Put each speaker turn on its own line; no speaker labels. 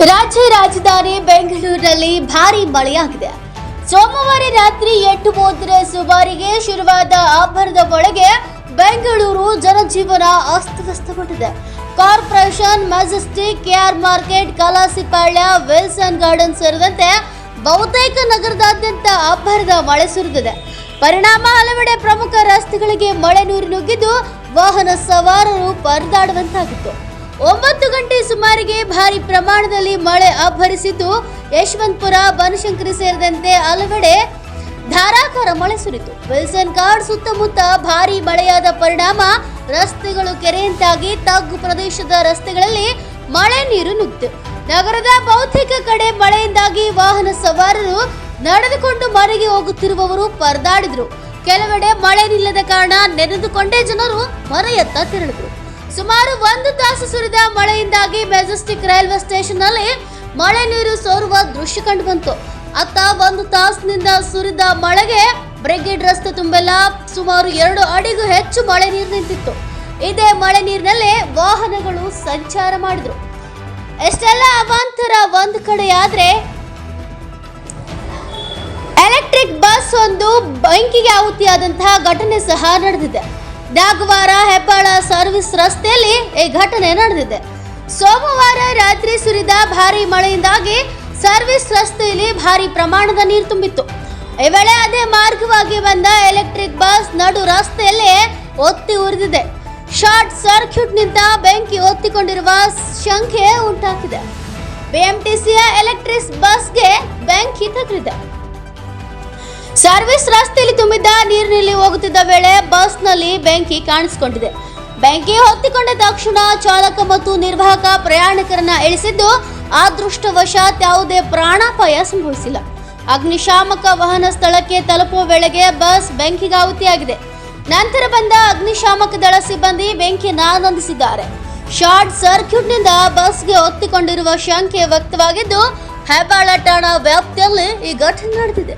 ರಾಜ್ಯ ರಾಜಧಾನಿ ಬೆಂಗಳೂರಿನಲ್ಲಿ ಭಾರೀ ಮಳೆಯಾಗಿದೆ. ಸೋಮವಾರ ರಾತ್ರಿ 8:30 ಸುಮಾರಿಗೆ ಶುರುವಾದ ಅಬ್ಬರದ ಮಳೆಗೆ ಬೆಂಗಳೂರು ಜನಜೀವನ ಅಸ್ತವ್ಯಸ್ತಗೊಂಡಿದೆ. Corporation, Majestic, KR Market, Kalasipalya, Wilson Garden ಸೇರಿದಂತೆ ಬಹುತೇಕ ನಗರದಾದ್ಯಂತ ಅಬ್ಬರದ ಮಳೆ ಸುರಿದಿದೆ. ಪರಿಣಾಮ ಹಲವೆಡೆ ಪ್ರಮುಖ ರಸ್ತೆಗಳಿಗೆ ಮಳೆ ನೀರು ನುಗ್ಗಿದ್ದು ವಾಹನ ಸವಾರರು ಪರದಾಡುವಂತಾಗಿತ್ತು. 9 ಗಂಟೆ ಸುಮಾರಿಗೆ ಭಾರಿ ಪ್ರಮಾಣದಲ್ಲಿ ಮಳೆ ಅಬ್ಬರಿಸಿದ್ದು ಯಶವಂತಪುರ, ಬನಶಂಕರಿ ಸೇರಿದಂತೆ ಹಲವೆಡೆ ಧಾರಾಕಾರ ಮಳೆ ಸುರಿತು. ವಿಲ್ಸನ್ ಗಾರ್ಡ್ ಸುತ್ತಮುತ್ತ ಭಾರಿ ಮಳೆಯಾದ ಪರಿಣಾಮ ರಸ್ತೆಗಳು ಕೆರೆಯಂತಾಗಿ ತಗ್ಗು ಪ್ರದೇಶದ ರಸ್ತೆಗಳಲ್ಲಿ ಮಳೆ ನೀರು ನುಗ್ಗಿತು. ನಗರದ ಬಹುತೇಕ ಕಡೆ ಮಳೆಯಿಂದಾಗಿ ವಾಹನ ಸವಾರರು ನಡೆದುಕೊಂಡು ಮನೆಗೆ ಹೋಗುತ್ತಿರುವವರು ಪರದಾಡಿದ್ರು. ಕೆಲವೆಡೆ ಮಳೆ ನಿಲ್ಲದ ಕಾರಣ ನೆನೆದುಕೊಂಡೇ ಜನರು ಮನೆಯತ್ತ ತೆರಳಿದ್ರು. ಸುಮಾರು 1 ತಾಸು ಸುರಿದ ಮಳೆಯಿಂದಾಗಿ ಮೆಜೆಸ್ಟಿಕ್ ರೈಲ್ವೆ ಸ್ಟೇಷನ್ ನಲ್ಲಿ ಮಳೆ ನೀರು ಸೋರುವ ದೃಶ್ಯ ಕಂಡುಬಂತು. ಅತ್ತ 1 ತಾಸಿನಿಂದ ಸುರಿದ ಮಳೆಗೆ ಬ್ರಿಗೇಡ್ ರಸ್ತೆ ತುಂಬೆಲ್ಲ ಸುಮಾರು 2 ಅಡಿಗೂ ಹೆಚ್ಚು ಮಳೆ ನೀರು ನಿಂತಿತ್ತು. ಇದೇ ಮಳೆ ನೀರಿನಲ್ಲೇ ವಾಹನಗಳು ಸಂಚಾರ ಮಾಡಿದ್ರು. ಎಷ್ಟೆಲ್ಲ ಅವಾಂತರ ಒಂದು ಕಡೆಯಾದ್ರೆ ಎಲೆಕ್ಟ್ರಿಕ್ ಬಸ್ ಒಂದು ಬೆಂಕಿಗೆ ಆಹುತಿಯಾದಂತಹ ಘಟನೆ ಸಹ ನಡೆದಿದೆ. ನಾಗವಾರ ಹೆಬ್ಬಾಳ ಸರ್ವಿಸ್ ರಸ್ತೆಯಲ್ಲಿ ಈ ಘಟನೆ ನಡೆದಿದೆ. ಸೋಮವಾರ ರಾತ್ರಿ ಸುರಿದ ಭಾರಿ ಮಳೆಯಿಂದಾಗಿ ಸರ್ವಿಸ್ ರಸ್ತೆಯಲ್ಲಿ ಭಾರಿ ಪ್ರಮಾಣದ ನೀರು ತುಂಬಿತ್ತು. ಈ ವೇಳೆ ಅದೇ ಮಾರ್ಗವಾಗಿ ಬಂದ ಎಲೆಕ್ಟ್ರಿಕ್ ಬಸ್ ನಡು ರಸ್ತೆಯಲ್ಲಿ ಒತ್ತಿ ಉರಿದಿದೆ. ಶಾರ್ಟ್ ಸರ್ಕ್ಯೂಟ್ನಿಂದ ಬೆಂಕಿ ಹೊತ್ತಿಕೊಂಡಿರುವ ಶಂಕೆ ಉಂಟಾಗಿದೆ. ಬಿಎಂಟಿಸಿಯ ಎಲೆಕ್ಟ್ರಿಕ್ ಬಸ್ಗೆ ಬೆಂಕಿ ತಗುಲಿದೆ. ಸರ್ವಿಸ್ ರಸ್ತೆಯಲ್ಲಿ ತುಂಬಿದ್ದ ನೀರಿನಲ್ಲಿ ಹೋಗುತ್ತಿದ್ದ ವೇಳೆ ಬಸ್ನಲ್ಲಿ ಬೆಂಕಿ ಕಾಣಿಸಿಕೊಂಡಿದೆ. ಬೆಂಕಿ ಹೊತ್ತಿಕೊಂಡ ತಕ್ಷಣ ಚಾಲಕ ಮತ್ತು ನಿರ್ವಾಹಕ ಪ್ರಯಾಣಿಕರನ್ನ ಇಳಿಸಿದ್ದು ಅದೃಷ್ಟವಶಾತ್ ಯಾವುದೇ ಪ್ರಾಣಾಪಾಯ ಸಂಭವಿಸಿಲ್ಲ. ಅಗ್ನಿಶಾಮಕ ವಾಹನ ಸ್ಥಳಕ್ಕೆ ತಲುಪುವ ವೇಳೆಗೆ ಬಸ್ ಬೆಂಕಿಗಾಹುತಿಯಾಗಿದೆ. ನಂತರ ಬಂದ ಅಗ್ನಿಶಾಮಕ ದಳ ಸಿಬ್ಬಂದಿ ಬೆಂಕಿಯನ್ನು ನಂದಿಸಿದ್ದಾರೆ. ಶಾರ್ಟ್ ಸರ್ಕ್ಯೂಟ್ನಿಂದ ಬಸ್ಗೆ ಹೊತ್ತಿಕೊಂಡಿರುವ ಶಂಕೆ ವ್ಯಕ್ತವಾಗಿದ್ದು ಹೆಬ್ಬಾಳ ಠಾಣಾ ವ್ಯಾಪ್ತಿಯಲ್ಲಿ ಈ ಘಟನೆ ನಡೆದಿದೆ.